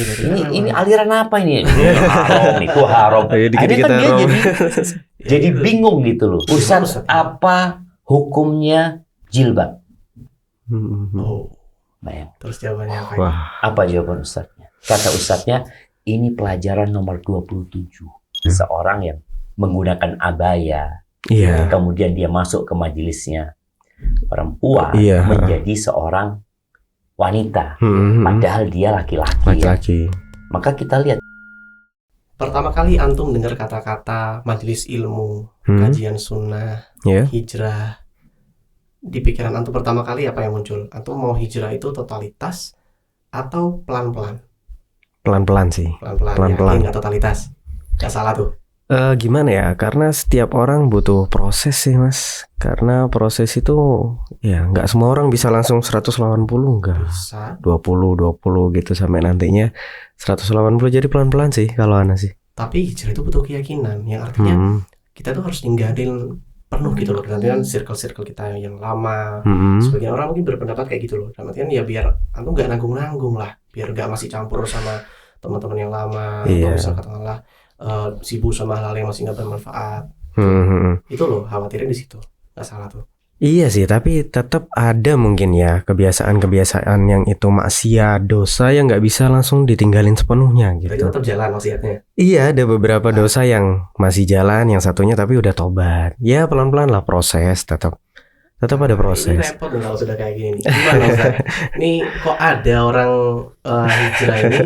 gitu. Ini aliran apa ini? Haram, itu haram. Akhirnya kan dia jadi bingung gitu loh. Ustaz, apa hukumnya jilbab? Oh. Bayang. Terus jawabannya apa? Apa jawaban ustaznya? Kata ustaznya, ini pelajaran nomor 27. Seorang yang menggunakan abaya, kemudian dia masuk ke majelisnya perempuan, menjadi seorang wanita, padahal dia laki-laki. Maka kita lihat. Pertama kali antum dengar kata-kata majelis ilmu, kajian sunnah, hijrah, di pikiran antum pertama kali apa yang muncul? Antum mau hijrah itu totalitas atau pelan-pelan? Pelan-pelan sih. Pelan-pelan. Nggak totalitas. Nggak salah tuh. Gimana ya? Karena setiap orang butuh proses sih, Mas. Karena proses itu ya nggak semua orang bisa langsung 180 enggak. Bisa. 20 gitu sampai nantinya 180. Jadi pelan-pelan sih kalau ana sih. Tapi hijrah itu butuh keyakinan, yang artinya kita tuh harus ninggalin penuh gitu loh. Nanti kan circle-circle kita yang lama. Sebagian orang mungkin berpendapat kayak gitu loh. Artinya ya biar antum nggak nanggung-nanggung lah, biar nggak masih campur sama teman-teman yang lama, atau misal katakanlah sibuk sama hal yang masih nggak bermanfaat. Itu loh khawatirnya di situ. Nggak salah tuh. Iya sih, tapi tetap ada mungkin ya kebiasaan-kebiasaan yang itu maksiat, dosa yang nggak bisa langsung ditinggalin sepenuhnya gitu. Berarti tetap jalan maksiatnya. Iya, ada beberapa dosa yang masih jalan, yang satunya tapi udah tobat. Ya pelan-pelan lah proses, tetap ada proses. Ini repot kalau sudah kayak gini. Gimana Ustaz? Nih kok ada orang hijrah ini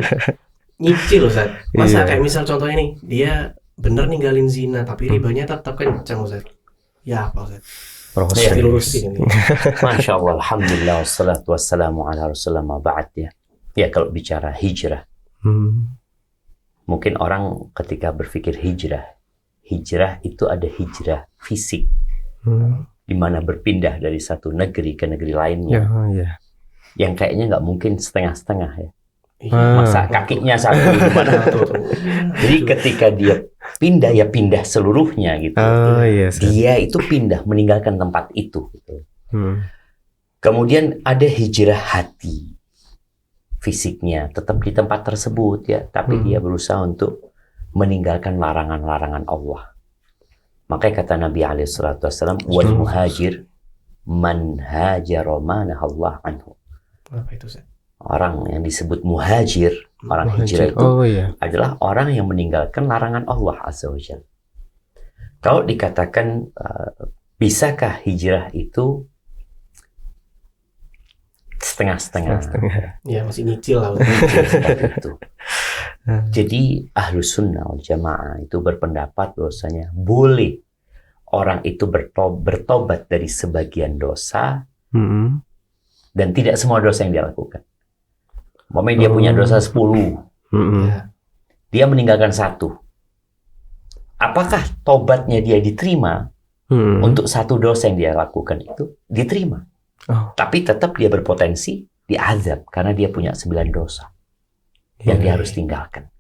nyicil Ustaz. Masa kayak misal contohnya nih, dia bener ninggalin zina tapi ribanya tetap kencang Ustaz. Ya apa Ustaz? Proses. Dilurusin ini. Masya Allah, alhamdulillah, wassalatu wassalamu ala rasulullah ma ba'd ya. Ya kalau bicara hijrah, mungkin orang ketika berpikir hijrah itu ada hijrah fisik, di mana berpindah dari satu negeri ke negeri lainnya. Yang kayaknya nggak mungkin setengah-setengah ya. Masa kakinya satu gimana tuh. Jadi ketika dia pindah ya pindah seluruhnya gitu. Dia itu pindah meninggalkan tempat itu gitu. Kemudian ada hijrah hati. Fisiknya tetap di tempat tersebut ya, tapi dia berusaha untuk meninggalkan larangan-larangan Allah. Makanya kata Nabi alaihi salatu wasallam, wal muhajir man hajara ma nahallahu anhu. Apa itu Ustaz? Orang yang disebut muhajir, orang hijrah itu adalah orang yang meninggalkan larangan Allah Azza wa Jalla. Kalau dikatakan bisakah hijrah itu setengah-setengah? Ya masih nyicil lah. Seperti itu. Jadi Ahlus Sunnah wal Jamaah itu berpendapat bahwasanya boleh orang itu bertobat dari sebagian dosa dan tidak semua dosa yang dia lakukan. Dia punya dosa 10, dia meninggalkan 1. Apakah tobatnya dia diterima untuk 1 dosa yang dia lakukan itu diterima? Tapi tetap dia berpotensi diazab karena dia punya 9 dosa yang dia harus tinggalkan.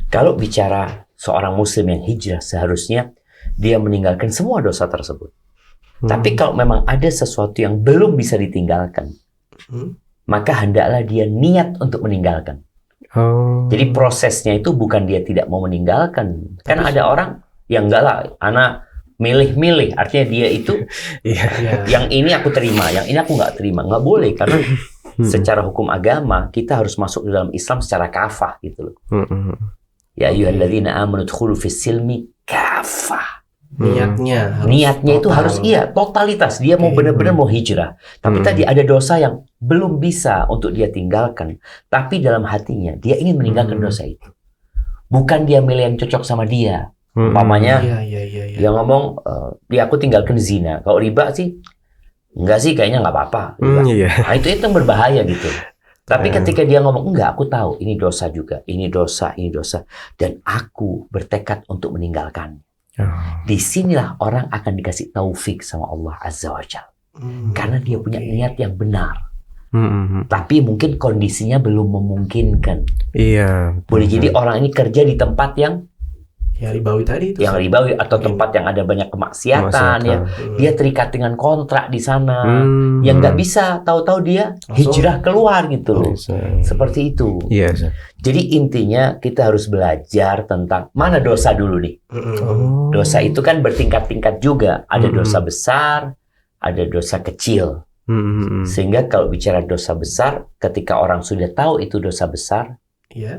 Kalau bicara seorang muslim yang hijrah, seharusnya dia meninggalkan semua dosa tersebut. Tapi kalau memang ada sesuatu yang belum bisa ditinggalkan, maka hendaklah dia niat untuk meninggalkan. Jadi prosesnya itu bukan dia tidak mau meninggalkan. Kan ada orang yang enggak lah, anak milih-milih. Artinya dia itu yang ini aku terima, yang ini aku nggak terima. Nggak boleh, karena secara hukum agama kita harus masuk ke dalam Islam secara kafah gitu loh. Ya ayyuhalladzina amanu udkhulu fis silmi kafah. Niatnya itu harus totalitas. Dia mau benar-benar mau hijrah. Tapi tadi ada dosa yang belum bisa untuk dia tinggalkan. Tapi dalam hatinya dia ingin meninggalkan dosa itu. Bukan dia milih yang cocok sama dia. Umpamanya dia ngomong, dia aku tinggalkan zina. Kalau riba sih, enggak sih, kayaknya nggak apa-apa. Nah, itu yang berbahaya gitu. Tapi ketika dia ngomong, enggak, aku tahu ini dosa juga, ini dosa, dan aku bertekad untuk meninggalkan. Disinilah orang akan dikasih taufik sama Allah Azza wa Jalla. Karena dia punya niat yang benar. Tapi mungkin kondisinya belum memungkinkan. Boleh jadi orang ini kerja di tempat yang Ya ribawi tadi itu. Yang ribawi atau tempat yang ada banyak kemaksiatan ya. Dia terikat dengan kontrak di sana. Yang nggak bisa tahu-tahu dia hijrah keluar gitu loh. Seperti itu. Iya. Jadi intinya kita harus belajar tentang mana dosa dulu nih. Dosa itu kan bertingkat-tingkat juga. Ada dosa besar, ada dosa kecil. Sehingga kalau bicara dosa besar, ketika orang sudah tahu itu dosa besar,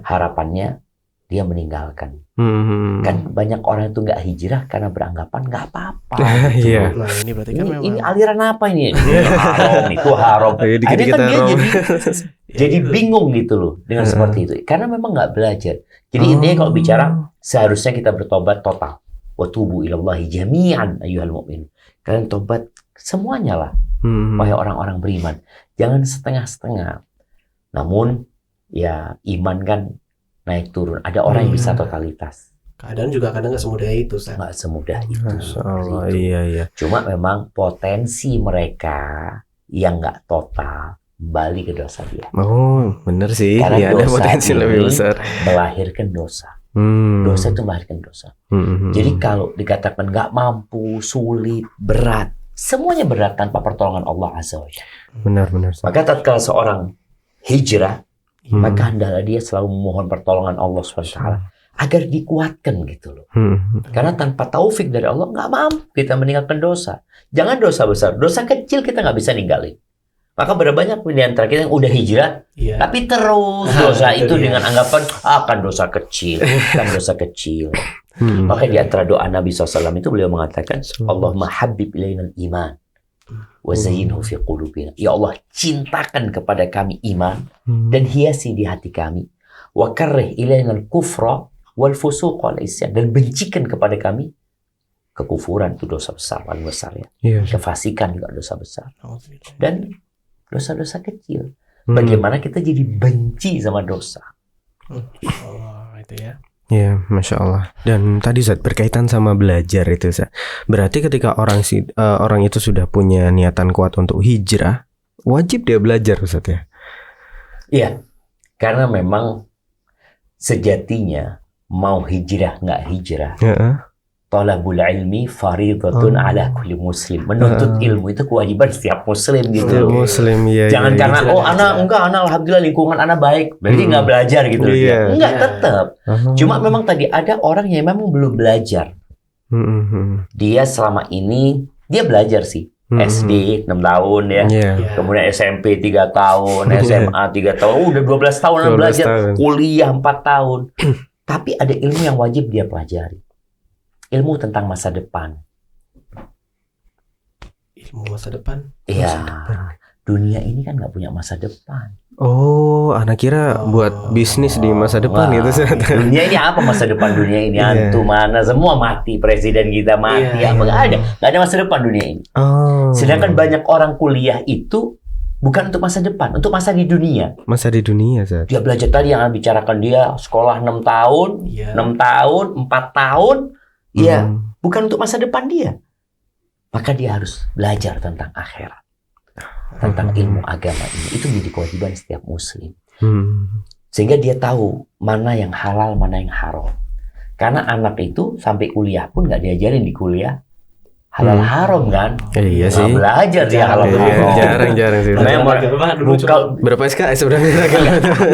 harapannya dia meninggalkan. Kan banyak orang itu nggak hijrah karena beranggapan nggak apa-apa. Iya. Nah ini berarti kan memang Ini aliran apa ini? Ini haram, itu haram. Akhirnya kan dia jadi bingung gitu loh dengan seperti itu. Karena memang nggak belajar. Jadi intinya kalau bicara seharusnya kita bertobat total. Wa tubu ilallahi jami'an ayyuhal mu'min. Kalian tobat semuanya lah. Wahai orang-orang beriman. Jangan setengah-setengah. Namun ya iman kan naik turun. Ada orang yang bisa totalitas. Keadaan juga kadang nggak semudah itu, Ustaz. Nggak semudah itu. Masya Allah, Gitu. iya. Cuma memang potensi mereka yang nggak total balik ke dosa dia. Oh, bener sih. Karena Ya, ada dosa potensi ini lebih besar. melahirkan dosa. Dosa itu melahirkan dosa. Jadi kalau dikatakan nggak mampu, sulit, berat, semuanya berat tanpa pertolongan Allah Azza wa Jalla. Benar. Maka tatkala seorang hijrah, maka hendaklah dia selalu memohon pertolongan Allah SWT agar dikuatkan gitu loh. Karena tanpa taufik dari Allah nggak mampu kita meninggalkan dosa. Jangan dosa besar, dosa kecil kita nggak bisa ninggalin. Maka berapa banyak di antara kita yang udah hijrah, tapi terus dosa itu dengan anggapan kan dosa kecil, kan dosa kecil. Maka di antara doa Nabi SAW itu beliau mengatakan, Allahumma habib ilainal iman wa zayyinhu fi qulubina. Ya Allah, cintakan kepada kami iman dan hiasi di hati kami. Wa karrih ilainal kufra wal fusuq wal isyan, dan bencikan kepada kami kekufuran, itu dosa besar, paling besar ya. Kefasikan juga dosa besar. Dan dosa-dosa kecil. Bagaimana kita jadi benci sama dosa? Itu ya. Ya, Masya Allah. Dan tadi Ustaz, berkaitan sama belajar itu Ustaz. Berarti ketika orang itu sudah punya niatan kuat untuk hijrah, wajib dia belajar Ustaz ya? Iya, karena memang sejatinya mau hijrah nggak hijrah, talabul ilmi faridatun ala kulli muslim. Menuntut ilmu itu kewajiban setiap muslim gitu. Muslim ya. Jangan karena anak alhamdulillah lingkungan anak baik, berarti nggak belajar gitu loh. Enggak, tetap. Cuma memang tadi ada orang yang memang belum belajar. Dia selama ini dia belajar sih. SD 6 tahun ya. Kemudian SMP 3 tahun, SMA 3 tahun. Udah 12 tahun belajar. Kuliah 4 tahun. Tapi ada ilmu yang wajib dia pelajari. Ilmu tentang masa depan. Ilmu masa depan? Iya. Dunia ini kan nggak punya masa depan. Oh, anak kira buat bisnis di masa depan gitu. Dunia ini apa masa depan dunia ini? Antum mana semua mati, presiden kita mati, nggak ada masa depan dunia ini. Sedangkan banyak orang kuliah itu bukan untuk masa depan, untuk masa di dunia. Masa di dunia, Zat. Dia belajar tadi yang bicarakan dia sekolah 6 tahun, 6 tahun, 4 tahun. Ya, bukan untuk masa depan dia. Maka dia harus belajar tentang akhirat, tentang ilmu agama ini. Itu menjadi kewajiban setiap muslim. Sehingga dia tahu mana yang halal, mana yang haram. Karena anak itu sampai kuliah pun nggak diajarin di kuliah halal haram kan? Iya sih. Belajar dia halal haram. Jarang sih. Berapa SKS sebenarnya?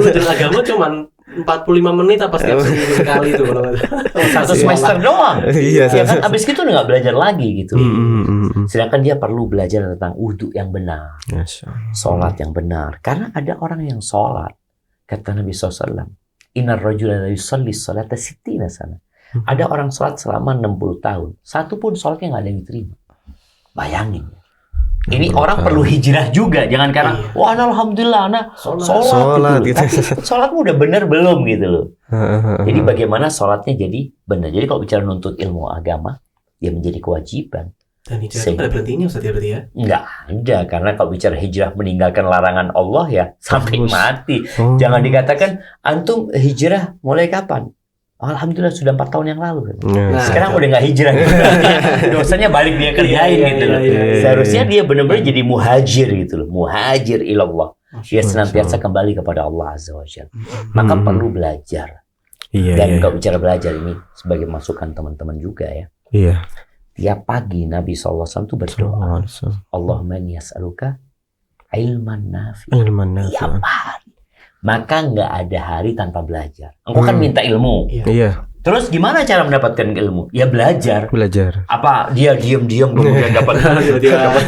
Dulu agama cuman 45 menit apa setiap seminggu sekali itu kalau satu semester doang. Iya, ya kan abis itu udah nggak belajar lagi gitu. Sedangkan dia perlu belajar tentang wudhu yang benar, sholat yang benar. Karena ada orang yang sholat, kata Nabi SAW, Innar rajula la yusalli sholata sittina sana. Ada orang sholat selama 60 tahun, satu pun sholatnya nggak ada yang diterima. Bayangin. Ini orang perlu hijrah juga, jangan karena wah alhamdulillah anak sholat gitu. Tapi sholatmu udah bener belum gitu loh. Jadi bagaimana sholatnya jadi benar. Jadi kalau bicara nuntut ilmu agama, ya menjadi kewajiban. Dan hijrah itu ada berhentinya Ustaz ya berarti ya? Enggak ada, karena kalau bicara hijrah meninggalkan larangan Allah ya sampai mati. Jangan dikatakan antum hijrah mulai kapan? Alhamdulillah sudah 4 tahun yang lalu. Sekarang udah nggak hijrah gitu. Dosanya balik dia kerjain gitu loh. Seharusnya dia benar-benar jadi muhajir gitu loh. Muhajir ilallah. Dia senantiasa kembali kepada Allah Azza wa Jalla. Maka perlu belajar. Iya, Dan iya. kalau bicara belajar ini sebagai masukan teman-teman juga ya. Iya. Tiap pagi Nabi SAW itu berdoa, Allahumma inni as'aluka ilman nafi. Ilman nafi'. Tiap hari. Maka nggak ada hari tanpa belajar. Engkau kan minta ilmu. Iya, Terus gimana cara mendapatkan ilmu? Ya belajar. belajar. Apa dia diam-diam kemudian dapat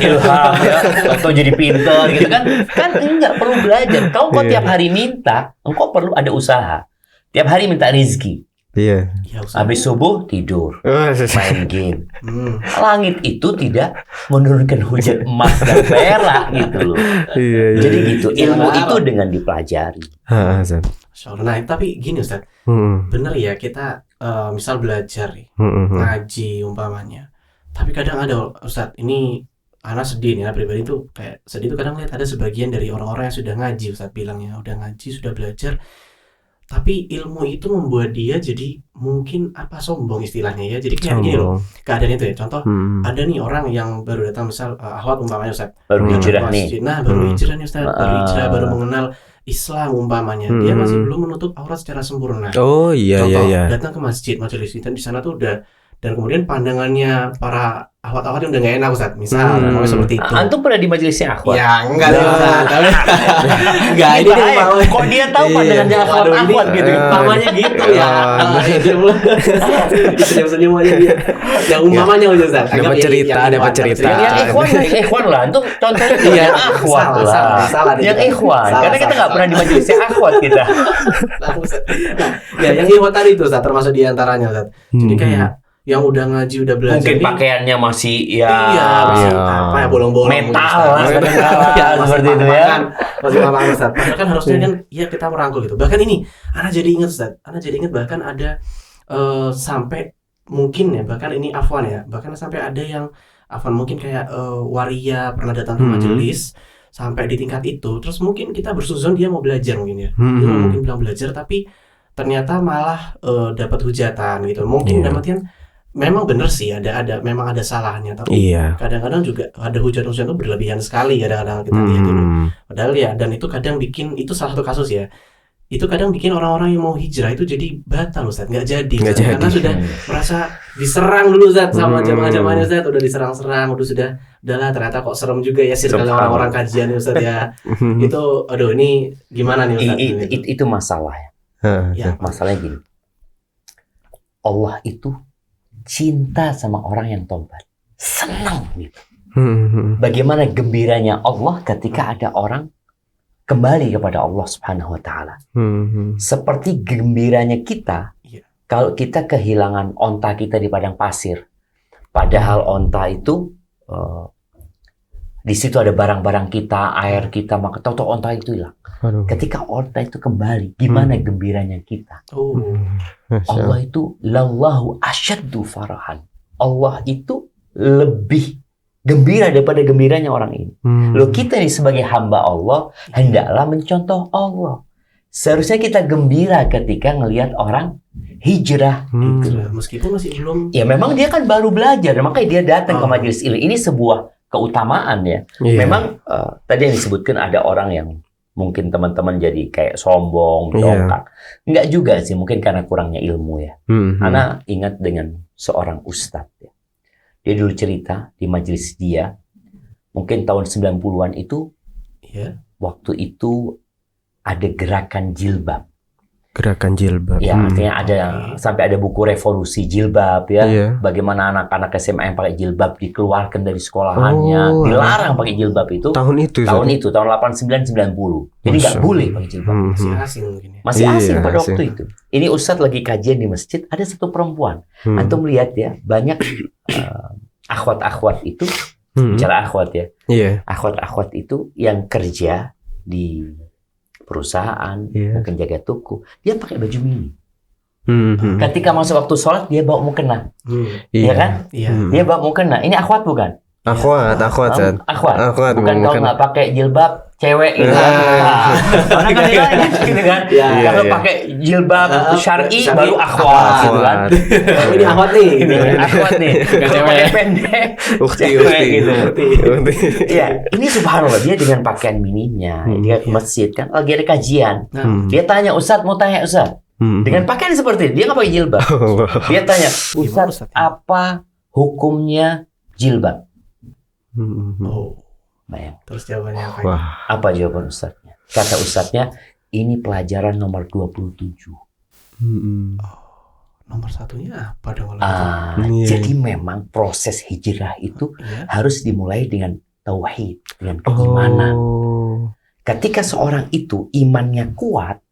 ilham ya, atau jadi pintar gitu kan? Kan enggak perlu belajar. Kau tiap hari minta, engkau perlu ada usaha. Tiap hari minta rezeki. Iya. Ya, usaha. Habis subuh tidur, main game. Hmm. Langit itu tidak menurunkan hujan emas dan perak gitu loh. Iya, iya. Jadi gitu, ilmu itu dengan dipelajari. Ha, Ustaz. Nah, tapi gini Ustaz, bener ya kita misal belajar nih, ngaji umpamanya. Tapi kadang ada Ustaz, ini anak sedih nih, anak pribadi tuh kayak sedih tuh kadang lihat ada sebagian dari orang-orang yang sudah ngaji, Ustaz bilangnya udah ngaji, sudah belajar. Tapi ilmu itu membuat dia jadi mungkin sombong istilahnya ya. Jadi kayak gini loh keadaan itu ya. Contoh ada nih orang yang baru datang misal akhwat umpamanya Ustaz. Baru Yang hijrah masjid. nih. Nah baru hijrah nih Ustaz. Baru hijrah, baru mengenal Islam umpamanya. Dia masih belum menutup aurat secara sempurna. Oh iya, Contoh, iya. datang ke masjid, majelis dan di sana tuh udah, dan kemudian pandangannya para akhwat-akhwat yang udah gak enak Ustaz. Misal namanya seperti itu. Antum pernah di majelisnya akhwat? Ya enggak dong Ustaz. Enggak, ini dia bahaya. mau. Kok dia tahu pandangannya akhwat-akhwat gitu? Umpamanya gitu ya. Senyum-senyum aja dia. Yang umpamanya aja Ustaz. Dapat cerita, dapat cerita. Yang ikhwan lah. Antum contohnya yang akhwat lah. Yang ikhwan. Karena kita nggak pernah di majelisnya akhwat kita. Nah, ya yang ikhwan tadi itu Ustaz, termasuk di antaranya Ustaz. Jadi kayak yang udah ngaji, udah belajar Mungkin nih, pakaiannya masih ya masih apa ya, bolong-bolong metal lah, seperti itu ya. Masih lama Ustaz. Padahal kan harusnya kan ya kita merangkul gitu. Bahkan ini Ana jadi ingat Ustaz. Ana jadi ingat bahkan ada sampai mungkin ya, bahkan ini afwan ya. Bahkan sampai ada yang afwan mungkin kayak waria pernah datang ke majelis sampai di tingkat itu. Terus mungkin kita bersuzon dia mau belajar mungkin ya. Dia mungkin bilang belajar tapi ternyata malah dapat hujatan gitu. Mungkin dapatnya memang benar sih memang ada salahnya, tapi kadang-kadang juga ada hujan-hujan itu berlebihan sekali kadang-kadang kita lihat dulu. Padahal ya, dan itu kadang bikin, itu salah satu kasus ya, itu kadang bikin orang-orang yang mau hijrah itu jadi batal Ustaz, nggak jadi karena sudah merasa diserang dulu Ustaz sama jamaah-jamaahnya Ustaz, udah diserang-serang, udahlah ternyata kok serem juga ya sih kalau orang-orang kajian Ustaz ya. Itu aduh ini gimana nih Ustaz? Itu masalah ya. Masalahnya gini, Allah itu cinta sama orang yang tobat, senang gitu. Bagaimana gembiranya Allah ketika ada orang kembali kepada Allah Subhanahu wa taala. Seperti gembiranya kita kalau kita kehilangan onta kita di padang pasir. Padahal onta itu di situ ada barang-barang kita, air kita, maka tahu-tahu onta itu hilang. Ketika onta itu kembali, gimana gembiranya kita? Allah itu lallahu asyaddu farahan. Allah itu lebih gembira daripada gembiranya orang ini. Loh, kita ini sebagai hamba Allah hendaklah mencontoh Allah. Seharusnya kita gembira ketika ngelihat orang hijrah. Meskipun masih belum. Ya memang dia kan baru belajar, makanya dia datang ke majelis ilmu. Ini sebuah keutamaan ya. Memang tadi yang disebutkan ada orang yang mungkin teman-teman jadi kayak sombong, dongkak. Enggak juga sih, mungkin karena kurangnya ilmu ya. Ana ingat dengan seorang ustadz ya. Dia dulu cerita di majelis dia, mungkin tahun 90-an itu, waktu itu ada gerakan jilbab. Gerakan jilbab. Ya, artinya ada sampai ada buku revolusi jilbab ya. Bagaimana anak-anak SMA yang pakai jilbab dikeluarkan dari sekolahannya, dilarang pakai jilbab itu. Tahun 89 90. Jadi nggak boleh pakai jilbab. Masih asing mungkin ya. Masih asing pada waktu itu. Ini ustadz lagi kajian di masjid, ada satu perempuan. Antum lihat ya, banyak akhwat-akhwat itu, bicara akhwat ya. Akhwat-akhwat itu yang kerja di perusahaan, mungkin jaga toko, dia pakai baju mini. Ketika masuk waktu sholat, dia bawa mukena. Iya kan? Dia bawa mukena. Ini akhwat bukan? Akhwat. Bukan kalau nggak pakai jilbab, cewek gitu kan. Orang kan gitu kan. Kalau pakai jilbab syar'i baru akhwat gitu kan. Ini akhwat nih. Akhwat nih. Kalau pakai pendek, cewek gitu. Iya, ini subhanallah, dia dengan pakaian mininya, dia ke masjid kan lagi ada kajian. Dia tanya, "Ustadz, mau tanya Ustadz, Dengan pakaian seperti ini, dia nggak pakai jilbab. Dia tanya, Gimana, Ustaz, Ustaz? apa hukumnya jilbab? Oh, Bayang. terus jawabannya apa? Wah. Apa jawaban Ustaznya? Kata Ustaznya, ini pelajaran nomor 27. Nomor satunya apa dong? kalau Iya. Jadi memang proses hijrah itu gitu? Iya. harus dimulai dengan tauhid, dengan keimanan. Oh. Ketika seorang itu imannya kuat,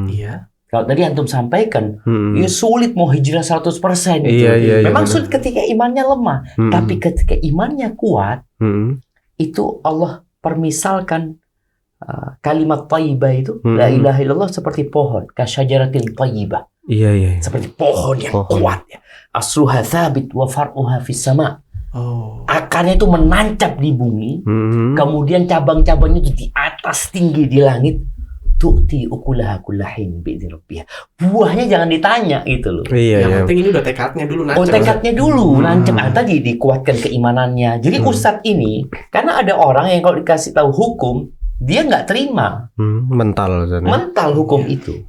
Iya. kalau tadi antum sampaikan, ya sulit mau hijrah 100% gitu. Iya, Memang benar. sulit ketika imannya lemah, tapi ketika imannya kuat, itu Allah permisalkan kalimat thayyibah itu, la ilaha illallah seperti pohon, kasyajaratil thayyibah. Iya. Seperti pohon yang Pohon. kuat. Asluha thabit wa far'uha fis sama. Oh. Akarnya itu menancap di bumi, kemudian cabang-cabangnya itu di atas tinggi di langit. Tu'ti ukulaha kullahin bi'idzni rabbih. Buahnya jangan ditanya gitu loh. Iya. Yang penting ini udah tekadnya dulu Oh, tekadnya dulu, nancep. Tadi dikuatkan keimanannya. Jadi Ustadz ini, karena ada orang yang kalau dikasih tahu hukum, dia nggak terima. Mental. Mental hukum itu.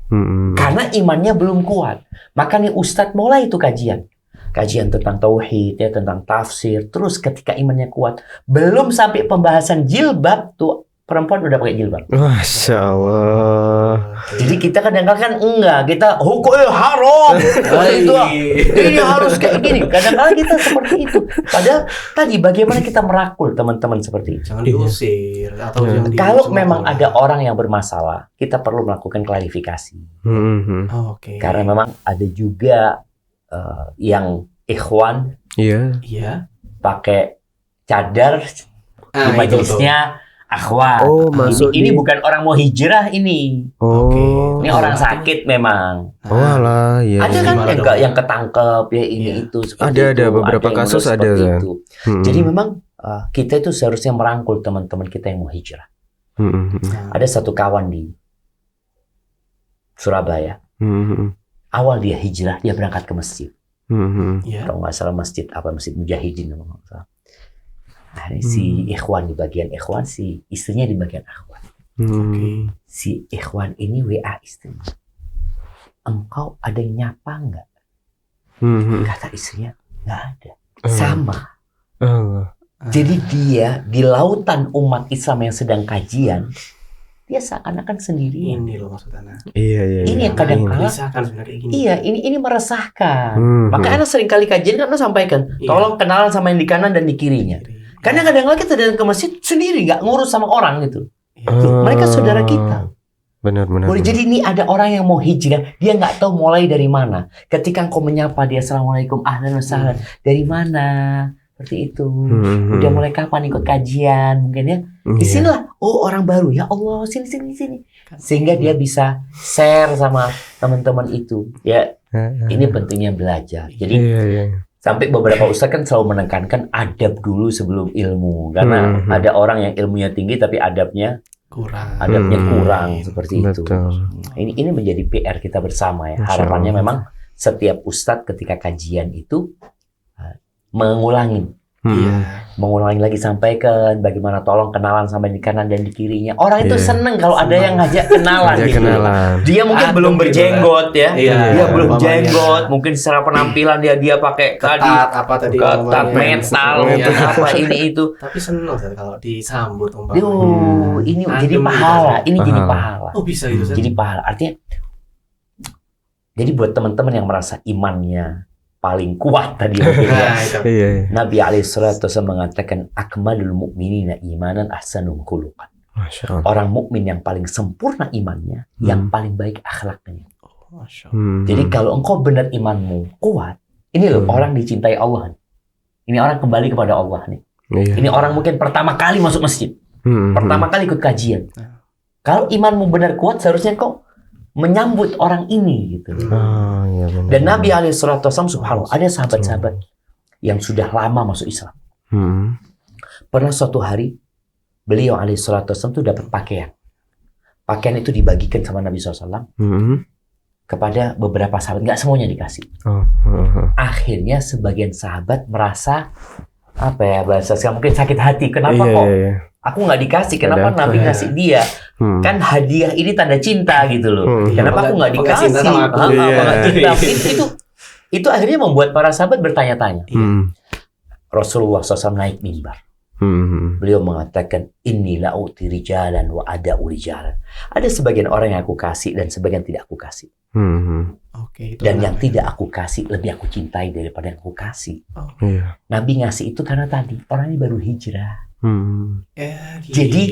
Karena imannya belum kuat. Makanya Ustadz mulai itu kajian. Kajian tentang tauhid, ya, tentang tafsir. Terus ketika imannya kuat, belum sampai pembahasan jilbab, tuh perempuan udah pakai jilbab. Masya Allah. Jadi kita kadang-kadang kan enggak, kita hukumnya haram. itu ini harus kayak gini. Kadang-kadang kita seperti itu. Padahal tadi bagaimana kita merakul teman-teman seperti itu. Jangan diusir atau jangan Kalau memang ada orang yang bermasalah, kita perlu melakukan klarifikasi. Oh, oke. Karena memang ada juga yang ikhwan Iya. Iya. pakai cadar di Itu tuh. majelisnya akhwat. Oh, masuk ini di- bukan orang mau hijrah ini. Oh. Oke. Ini orang sakit memang. Oh alah, iya. Ada iya. kan Gimana dong? yang ketangkep ya ini Iya. itu seperti Ada itu. beberapa yang kasus model ada, seperti Zan. itu. Mm-mm. Jadi memang kita itu seharusnya merangkul teman-teman kita yang mau hijrah. Mm-mm. Nah, Ada satu kawan di Surabaya. Mm-mm. Awal dia hijrah, dia berangkat ke masjid. Mm-mm. Iya. Kalau nggak salah masjid apa, masjid Mujahidin kalau nggak salah. Nah, ini si ikhwan di bagian ikhwan, si istrinya di bagian akhwat. Mm. Si ikhwan ini WA istrinya. Engkau ada yang nyapa nggak? Mm-mm. Kata istrinya, nggak ada. Oh. Sama. Oh. Jadi dia di lautan umat Islam yang sedang kajian, dia seakan-akan sendirian. Ini loh maksudnya. Iya. Ini yang kadang-kala Bisa kan sebenarnya kayak gini. Iya, ini meresahkan. Hmm. Makanya Anda sering kali kajian kan Anda sampaikan, Iya. tolong kenalan sama yang di kanan dan di kirinya. Karena kadang-kala kita datang ke masjid sendiri, nggak ngurus sama orang gitu. Mereka saudara kita. Benar. Boleh jadi ini ada orang yang mau hijrah, dia nggak tahu mulai dari mana. Ketika engkau menyapa dia, assalamualaikum, ahlan wa sahlan, dari mana? Seperti itu. Udah mulai kapan ikut kajian mungkin ya? Di sinilah, oh orang baru, ya Allah, sini. Sehingga dia bisa share sama teman-teman itu. Ya, ini pentingnya belajar. Jadi Iya. sampai beberapa ustaz kan selalu menekankan adab dulu sebelum ilmu. Karena ada orang yang ilmunya tinggi tapi adabnya kurang seperti itu. Betul. Ini menjadi PR kita bersama ya. Masya Harapannya Allah. memang setiap ustadz ketika kajian itu mengulangi lagi, sampaikan bagaimana tolong kenalan sama di kanan dan di kirinya. Orang itu Iya. seneng kalau ada yang ngajak kenalan. Ngajak gitu. kenalan. Dia mungkin Adem belum gitu berjenggot ya. Iya, Dia belum umpamanya. jenggot, mungkin secara penampilan dia pakai Ketat apa tadi? ketat ngomongnya. metal, Iya. mungkin apa ini itu. Tapi seneng saya kalau disambut umpamanya. Ini Adem jadi gitu. pahala, ini jadi Pahala. pahala. Oh bisa gitu Zat? Jadi pahala. Artinya jadi buat teman-teman yang merasa imannya paling kuat tadi mungkin ya. Nah, itu. Iya. Nabi alaihissalatu wasallam mengatakan akmalul mu'minina imanan ahsanum khuluqan. Masya Allah. Orang mukmin yang paling sempurna imannya, yang paling baik akhlaknya. Oh, Masya Allah. Jadi kalau engkau benar imanmu kuat, ini loh orang dicintai Allah. Ini orang kembali kepada Allah nih. Iya. Ini orang mungkin pertama kali masuk masjid, pertama kali ikut kajian. Kalau imanmu benar kuat, seharusnya engkau menyambut orang ini gitu. Oh, iya benar. Dan Nabi alaihissalatu wasallam subhanallah, ada sahabat-sahabat yang sudah lama masuk Islam. Pernah suatu hari beliau alaihissalatu wasallam itu dapat pakaian. Pakaian itu dibagikan sama Nabi SAW kepada beberapa sahabat, nggak semuanya dikasih. Akhirnya sebagian sahabat merasa apa ya bahasa sekarang mungkin sakit hati. Kenapa kok Aku nggak dikasih, kenapa Ada Nabi apa? ngasih dia? Kan hadiah ini tanda cinta gitu loh. Kenapa aku nggak Apa nggak dikasih? cinta sama aku? Apa Iya. nggak cinta? Itu akhirnya membuat para sahabat bertanya-tanya. Rasulullah SAW naik mimbar. Beliau mengatakan, inni la'uti rijalan wa ada'u rijalan. Ada sebagian orang yang aku kasih dan sebagian tidak aku kasih. Oke, itu Dan yang menarik. tidak aku kasih lebih aku cintai daripada yang aku kasih. Iya. Nabi ngasih itu karena tadi orangnya baru hijrah. Jadi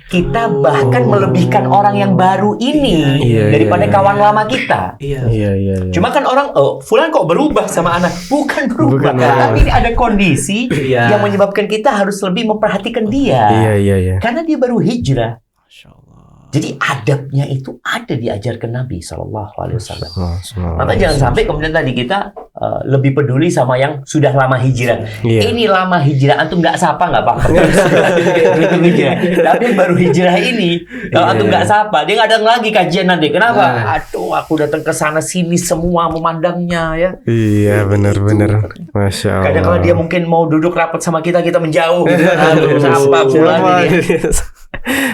kita bahkan melebihkan orang yang baru ini Iya, daripada iya, kawan lama kita. Iya. Iya. Cuma kan orang, oh, Fulan kok berubah sama anak? Bukan berubah, Bukan. tapi ini ada kondisi Iya. yang menyebabkan kita harus lebih memperhatikan dia. Iya. Karena dia baru hijrah. Masya Allah. Jadi adabnya itu ada diajarkan Nabi SAW. Oh, Maka jangan sampai kemudian tadi kita lebih peduli sama yang sudah lama hijrah. Iya. Ini lama hijrah, antum nggak sapa nggak apa-apa. Itu hijrah. Tapi yang baru hijrah ini, kalau antum nggak sapa, dia nggak datang lagi kajian nanti. Kenapa? Aduh, aku datang ke sana sini semua memandangnya ya. Iya, benar-benar. Masya Allah. Kadang kalau dia mungkin mau duduk rapat sama kita menjauh. Gitu. Aduh, sapa Fulan ini.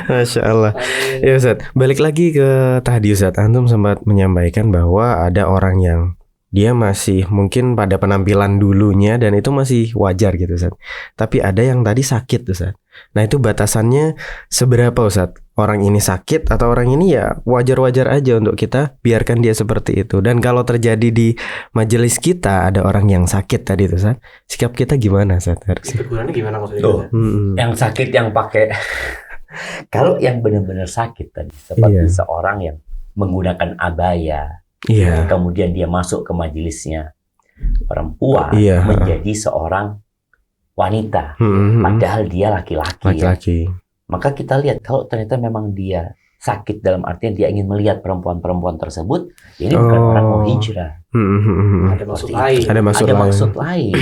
Masya Allah. Ya Ustaz, balik lagi ke tadi Ustaz, antum sempat menyampaikan bahwa ada orang yang dia masih mungkin pada penampilan dulunya dan itu masih wajar gitu Ustaz. Tapi ada yang tadi sakit Ustaz. Nah itu batasannya seberapa Ustaz? Orang ini sakit atau orang ini ya wajar-wajar aja untuk kita biarkan dia seperti itu. Dan kalau terjadi di majelis kita ada orang yang sakit tadi tuh Ustaz, sikap kita gimana Ustaz harusnya? Tegurannya gimana maksudnya? Tuh. Hmm. Yang sakit yang pakai. Kalau yang benar-benar sakit tadi, seperti seorang yang menggunakan abaya, Iya. kemudian dia masuk ke majelisnya perempuan, Iya. menjadi seorang wanita, padahal dia laki-laki. Laki-laki. Maka kita lihat kalau ternyata memang dia sakit dalam artian dia ingin melihat perempuan-perempuan tersebut, ini bukan orang mau hijrah. Ada maksud lain. Ada maksud Ada lain. maksud lain.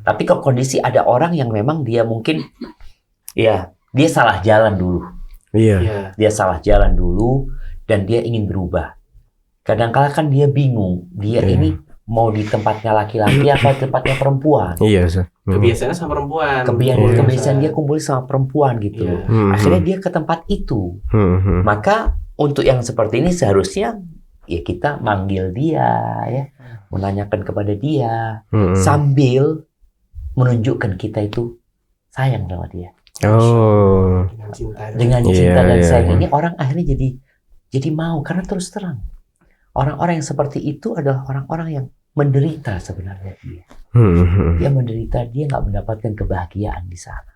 Tapi kalau kondisi ada orang yang memang dia mungkin, ya dia salah jalan dulu. Iya. Iya. Dia salah jalan dulu dan dia ingin berubah. Kadang-kala kan dia bingung, dia ini mau di tempatnya laki-laki atau tempatnya perempuan. Iya Ustaz. Kebiasaannya sama perempuan. Kebiasaan dia kumpul sama perempuan gitu. Iya. Akhirnya dia ke tempat itu. Maka untuk yang seperti ini seharusnya ya kita manggil dia ya, menanyakan kepada dia sambil menunjukkan kita itu sayang sama dia. Oh. Dengan cinta. Dengan cinta dan Iya, sayang iya. ini orang akhirnya jadi mau karena terus terang orang-orang yang seperti itu adalah orang-orang yang menderita sebenarnya dia. Dia menderita, dia nggak mendapatkan kebahagiaan di sana.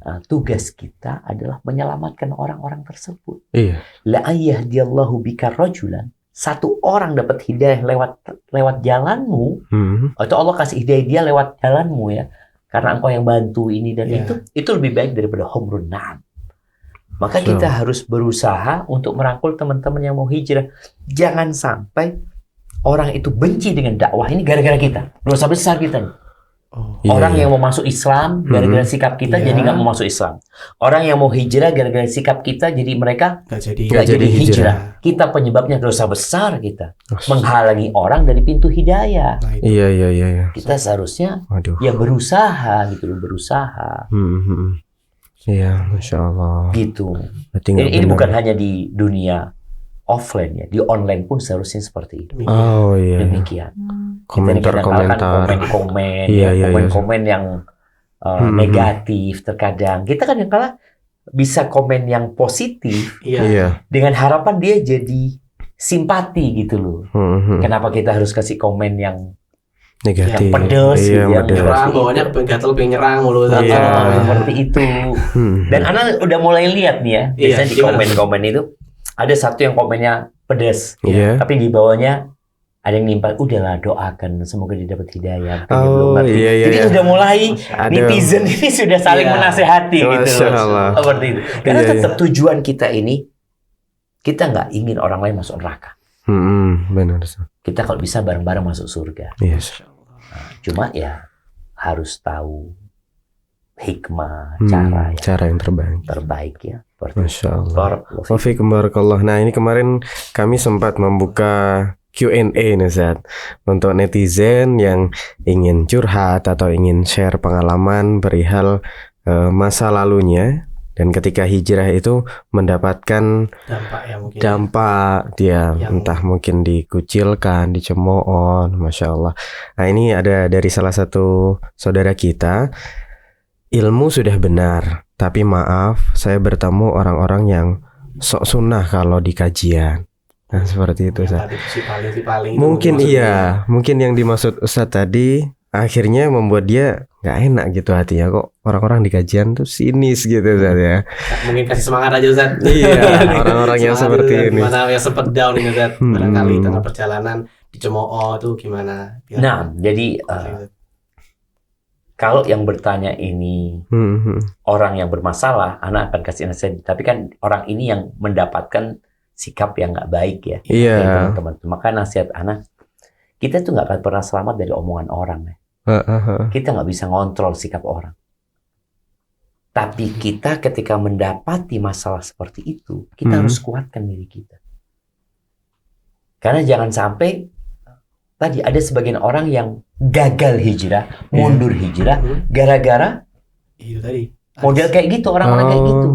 Nah, tugas kita adalah menyelamatkan orang-orang tersebut. Iya. La ayyahdiyallahu bika rajulan. Satu orang dapat hidayah lewat jalanmu, atau Allah kasih hidayah dia lewat jalanmu ya. Karena engkau yang bantu ini dan itu lebih baik daripada humrun na'am. Maka kita harus berusaha untuk merangkul teman-teman yang mau hijrah. Jangan sampai orang itu benci dengan dakwah ini gara-gara kita. Dosa besar kita nih. Orang yang mau masuk Islam gara-gara sikap kita jadi nggak mau masuk Islam. Orang yang mau hijrah gara-gara sikap kita jadi mereka nggak jadi hijrah. Kita penyebabnya dosa besar kita. Menghalangi orang dari pintu hidayah. Iya. Kita seharusnya Waduh. ya berusaha gitu loh, berusaha. Iya, Masya Allah. Gitu. Berarti nggak Ini benar. bukan hanya di dunia offline ya, di online pun seharusnya seperti itu. Oh iya. Demikian. Kita ini kadang-kadang Komentar-komentar. komen-komen, Iya, ya, iya, komen-komen yang negatif terkadang. Kita kadang-kala bisa komen yang positif Iya. dengan harapan dia jadi simpati gitu loh. Kenapa kita harus kasih komen yang Negatif. pedes Iya, gitu, yang pedes. Nyerang, bawahnya gatel pengen nyerang mulu. Iya. seperti itu. Dan Ana udah mulai lihat nih ya, biasanya di gimana? komen-komen itu ada satu yang komennya pedes, Iya. tapi di bawahnya ada yang nimpal, udahlah doakan semoga dia dapat hidayah. Dia belum Oh ngerti. iya. Jadi sudah mulai Ada. netizen ini sudah saling Iya. menasehati gitu Masya loh. Allah. Seperti itu. Karena Iya, tetap tujuan kita ini, kita nggak ingin orang lain masuk neraka. Benar. Kita kalau bisa bareng-bareng masuk surga. Iya. Cuma ya harus tahu hikmah, Cara yang terbaik ya. Seperti Masya Allah. Barakallahu fiik. Wafikum barakallah. Nah ini kemarin kami sempat membuka Q&A nih Zat, untuk netizen yang ingin curhat atau ingin share pengalaman perihal masa lalunya Dan ketika hijrah itu mendapatkan dampak ya mungkin. dampak dia entah mungkin dikucilkan, dicemooh, Masya Allah. Nah ini ada dari salah satu saudara kita, ilmu sudah benar, tapi maaf saya bertemu orang-orang yang sok sunnah kalau di kajian. Nah seperti itu Ustaz. Paling Mungkin iya, mungkin yang dimaksud Ustaz tadi akhirnya membuat dia nggak enak gitu hatinya, kok orang-orang di kajian tuh sinis gitu Ustaz ya. Mungkin kasih semangat aja Ustaz. Iya, orang-orang yang seperti ini. Gimana yang sempat down ini Ustaz, barangkali tengah perjalanan dicemooh tuh gimana? Nah, jadi kalau yang bertanya ini orang yang bermasalah, anak akan kasih nasihat. Tapi kan orang ini yang mendapatkan sikap yang nggak baik ya. Iya. Teman-teman. Maka nasihat anak, kita tuh nggak akan pernah selamat dari omongan orang ya. Kita nggak bisa ngontrol sikap orang. Tapi kita ketika mendapati masalah seperti itu, kita harus kuatkan diri kita. Karena jangan sampai tadi ada sebagian orang yang gagal hijrah, mundur hijrah, gara-gara itu tadi model kayak gitu, orang-orang kayak gitu.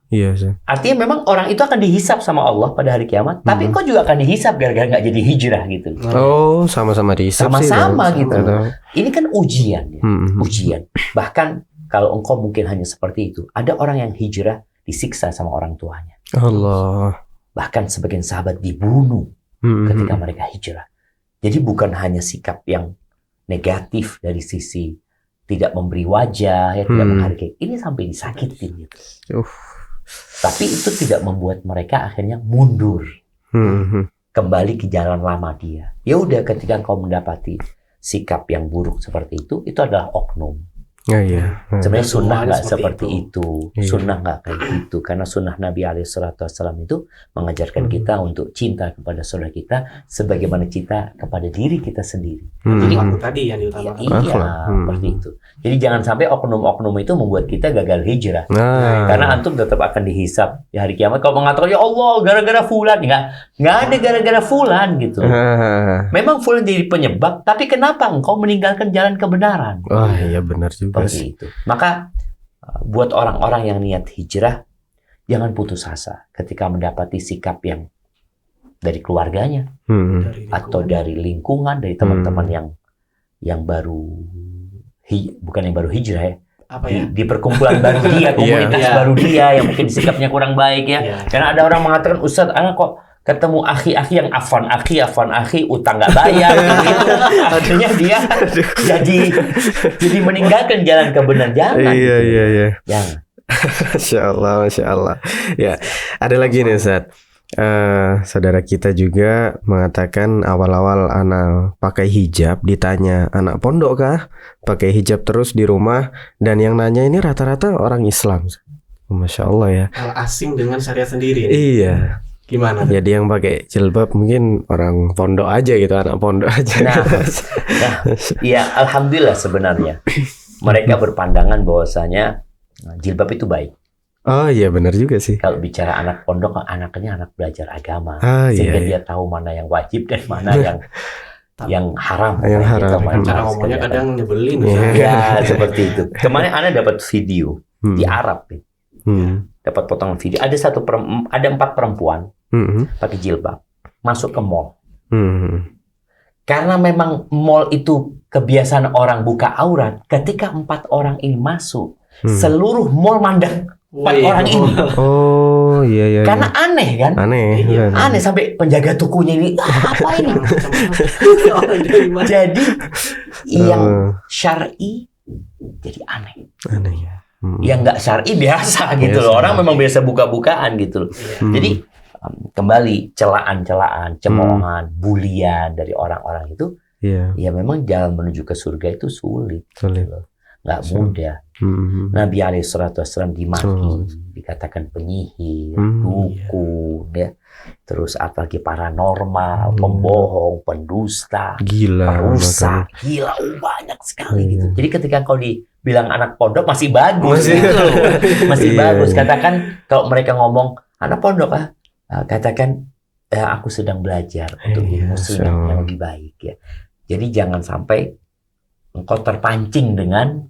Iya sih. Artinya memang orang itu akan dihisap sama Allah pada hari kiamat, tapi kok juga akan dihisap gara-gara nggak jadi hijrah gitu. Oh, sama-sama dihisap sih. Sama-sama gitu. Ini kan ujian ya. Ujian. Bahkan kalau engkau mungkin hanya seperti itu, ada orang yang hijrah disiksa sama orang tuanya. Allah. Bahkan sebagian sahabat dibunuh ketika mereka hijrah. Jadi bukan hanya sikap yang negatif dari sisi tidak memberi wajah, ya tidak menghargai. Ini sampai disakitin gitu. Tapi itu tidak membuat mereka akhirnya mundur, kembali ke jalan lama dia. Ya udah, ketika kau mendapati sikap yang buruk seperti itu adalah oknum. Iya. Sebenarnya sunnah nggak seperti itu. Sunnah nggak kayak gitu. Karena sunnah Nabi SAW itu mengajarkan kita untuk cinta kepada saudara kita sebagaimana cinta kepada diri kita sendiri. Jadi waktu tadi yang diutamakan. Iya, seperti itu. Jadi jangan sampai oknum-oknum itu membuat kita gagal hijrah. Karena antum tetap akan dihisap di hari kiamat. Kalau mengatakan ya Allah gara-gara fulan, nggak ada gara-gara fulan gitu. Memang fulan jadi penyebab, tapi kenapa engkau meninggalkan jalan kebenaran? Wah, iya benar juga. Seperti itu. Maka buat orang-orang yang niat hijrah, jangan putus asa ketika mendapati sikap yang dari keluarganya, atau dari lingkungan, dari teman-teman yang baru bukan yang baru hijrah ya. Di perkumpulan baru dia, komunitas baru dia yang mungkin sikapnya kurang baik ya. Karena ada orang mengatakan, Ustaz, anak kok ketemu akhi-akhi yang afan akhi, utang nggak bayar, gitu. Artinya dia jadi meninggalkan jalan kebenaran. Jangan. Iya. Jangan. Masya Allah. Ya, ada lagi nih Ustaz. Saudara kita juga mengatakan awal-awal anak pakai hijab, ditanya anak pondok kah? Pakai hijab terus di rumah, dan yang nanya ini rata-rata orang Islam. Masya Allah ya. Asing dengan syariat sendiri. Iya. Gimana? Jadi yang pakai jilbab mungkin orang pondok aja gitu, anak pondok aja. Nah, ya alhamdulillah sebenarnya mereka berpandangan bahwasanya jilbab itu baik. Oh iya benar juga sih. Kalau bicara anak pondok, anaknya anak belajar agama, iya. sehingga dia tahu mana yang wajib dan mana yang haram. Yang haram. Cara ngomongnya kadang nyebelin. Ya seperti itu. Kemarin Anda dapat video di Arab, dapat potongan video. Ada 4 perempuan pakai jilbab masuk ke mall. Karena memang mall itu kebiasaan orang buka aurat. Ketika 4 orang ini masuk, seluruh mall mandang 4 orang ini. Oh iya. Karena aneh kan? Aneh sampai penjaga tokonya ini apa ini? Jadi yang syar'i jadi aneh. Yang nggak syar'i biasa gitu loh. Orang memang biasa buka-bukaan gitu loh. Jadi kembali celaan-celaan, cemoohan, bulian dari orang-orang itu, ya memang jalan menuju ke surga itu sulit. Nggak mudah. Nabi SAW dimaki, dikatakan penyihir, dukun, ya. Terus apalagi paranormal, pembohong, pendusta, perusak, gila, banyak sekali gitu. Jadi ketika kau dibilang anak pondok masih bagus, masih bagus. Katakan kalau mereka ngomong anak pondok katakan aku sedang belajar untuk ilmu sunnah yang lebih baik ya. Jadi jangan sampai engkau terpancing dengan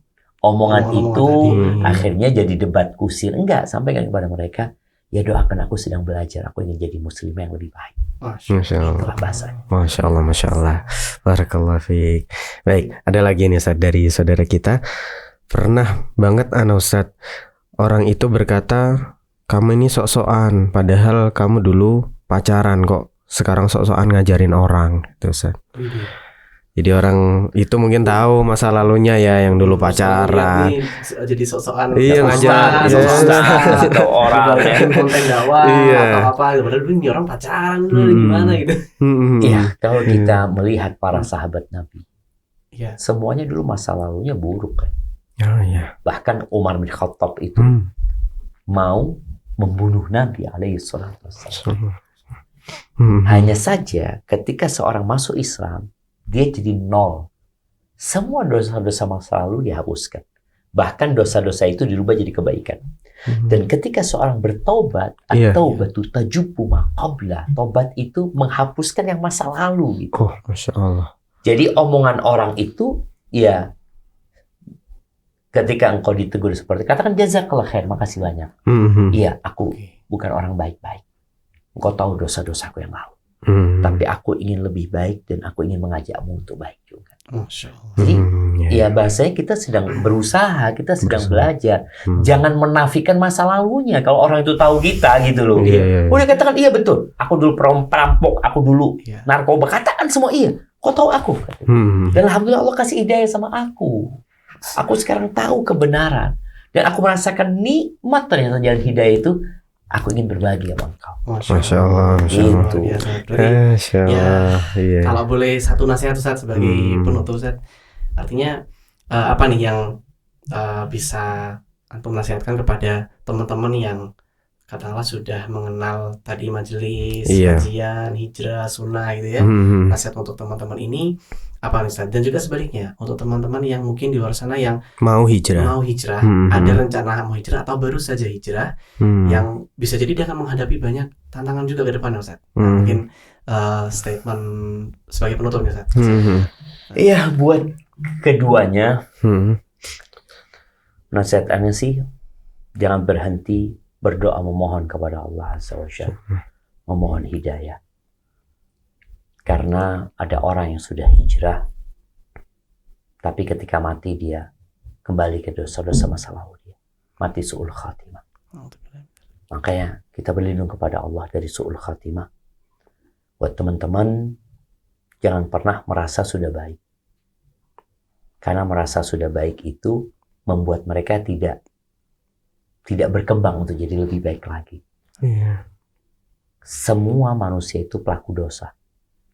omongan itu tadi. akhirnya jadi debat kusir. Enggak, sampaikan kepada mereka, ya doakan aku sedang belajar, aku ingin jadi muslim yang lebih baik. Masya Allah. Itulah bahasanya. Masya Allah, Masya Allah. Barakallah fiik. Baik, ada lagi nih Ustaz dari saudara kita. Pernah banget Ustaz, orang itu berkata, kamu ini sok-sokan, padahal kamu dulu pacaran kok. Sekarang sok-sokan ngajarin orang, gitu Ustaz. Jadi orang itu mungkin tahu masa lalunya ya, yang dulu pacaran. Jadi sok-sokan Iya, ngajar. Atau orang bikin konten dakwah Iya. atau apa. Padahal dulu ini orang pacaran dulu gimana gitu. Iya, kalau kita melihat para sahabat Nabi, Iya. semuanya dulu masa lalunya buruk kan. Oh iya. Bahkan Umar bin Khattab itu mau membunuh Nabi alaihi salatu wassalam. Hanya saja ketika seorang masuk Islam, dia jadi nol. Semua dosa-dosa masa lalu dihapuskan. Bahkan dosa-dosa itu dirubah jadi kebaikan. Dan ketika seorang bertobat, at-taubatu tajubu ma qabla. Tobat itu menghapuskan yang masa lalu gitu. Oh, Masya Allah. Jadi omongan orang itu, ya ketika engkau ditegur seperti, katakan jazakallah khair, makasih banyak. Iya, aku bukan orang baik-baik. Engkau tahu dosa-dosaku yang lalu. Tapi aku ingin lebih baik dan aku ingin mengajakmu untuk baik juga. Masya Allah. Jadi ya bahasanya kita sedang berusaha, kita sedang belajar. Jangan menafikan masa lalunya. Kalau orang itu tahu kita gitu loh. Udah katakan iya betul. Aku dulu perampok, aku dulu narkoba. Katakan semua iya. Kau tahu aku. Dan alhamdulillah Allah kasih hidayah sama aku. Aku sekarang tahu kebenaran. Dan aku merasakan nikmat ternyata jalan hidayah itu. Aku ingin berbagi sama engkau. Masya Allah, Masya Allah. Gitu. Masya Allah. Iya. Kalau boleh satu nasihat Ustaz sebagai penutup Ustaz, artinya apa nih yang bisa antum nasihatkan kepada teman-teman yang katakanlah sudah mengenal tadi majelis, kajian, hijrah, sunnah gitu ya. Nasihat untuk teman-teman ini apa nih Ustaz? Dan juga sebaliknya untuk teman-teman yang mungkin di luar sana yang mau hijrah, ada rencana mau hijrah atau baru saja hijrah, yang bisa jadi dia akan menghadapi banyak tantangan juga ke depan Ustaz. Mungkin statement sebagai penutup nih Ustaz. Iya, buat keduanya nasihatnya sih jangan berhenti berdoa memohon kepada Allah Azza wa Jalla, memohon hidayah. Karena ada orang yang sudah hijrah, tapi ketika mati dia kembali ke dosa-dosa masa lalu dia. Mati su'ul khatimah. Makanya kita berlindung kepada Allah dari su'ul khatimah. Buat teman-teman, jangan pernah merasa sudah baik. Karena merasa sudah baik itu membuat mereka tidak berkembang untuk jadi lebih baik lagi. Semua manusia itu pelaku dosa.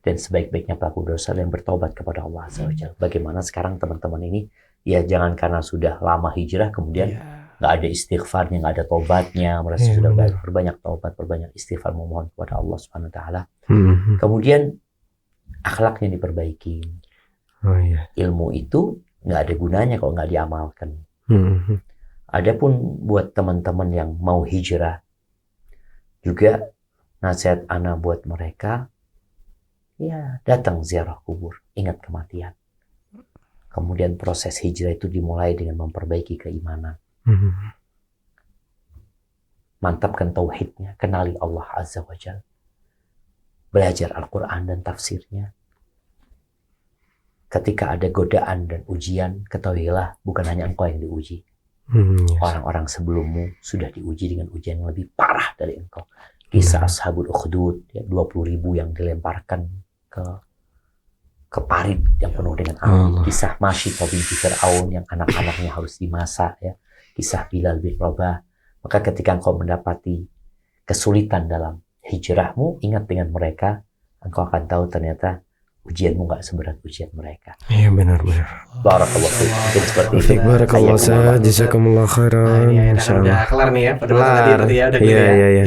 Dan sebaik-baiknya pelaku dosa yang bertobat kepada Allah Azza wa Jalla. Bagaimana sekarang teman-teman ini, ya jangan karena sudah lama hijrah kemudian nggak ada istighfarnya, nggak ada tobatnya, merasa sudah baik, perbanyak tobat, perbanyak istighfar, memohon kepada Allah Subhanahu wa Ta'ala. Kemudian akhlaknya diperbaiki. Ilmu itu nggak ada gunanya kalau nggak diamalkan. Adapun buat teman-teman yang mau hijrah, juga nasihat ana buat mereka, ya datang ziarah kubur, ingat kematian. Kemudian proses hijrah itu dimulai dengan memperbaiki keimanan. Mantapkan tauhidnya, kenali Allah Azza wa Jalla. Belajar Al-Quran dan tafsirnya. Ketika ada godaan dan ujian, ketahuilah bukan hanya engkau yang diuji. Orang-orang sebelummu sudah diuji dengan ujian yang lebih parah dari engkau. Kisah Ashabul Ukhdud, 20.000 yang dilemparkan ke parit yang penuh dengan api. Kisah Masyitah binti Fir'aun yang anak-anaknya harus dimasak. Ya. Kisah Bilal bin Rabah. Maka ketika engkau mendapati kesulitan dalam hijrahmu, ingat dengan mereka, engkau akan tahu ternyata ujianmu nggak seberat ujian mereka. Iya benar-benar. Barakallahu fiik. Jadi seperti itu. Barakallahu fiik. Jazakumullah khairan. Udah kelar nih ya perdebatan tadi berarti ya udah clear ya. Iya.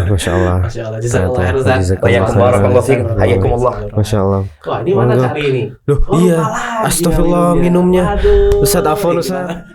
Masya Allah. Masya Allah. Jazakallah khairan Ustaz. Barakallahu fiik. Hayakumullah. Masya Allah. Wah, ini mana cari ini? Loh, iya. Astagfirullah minumnya. Ustaz afwan Ustaz.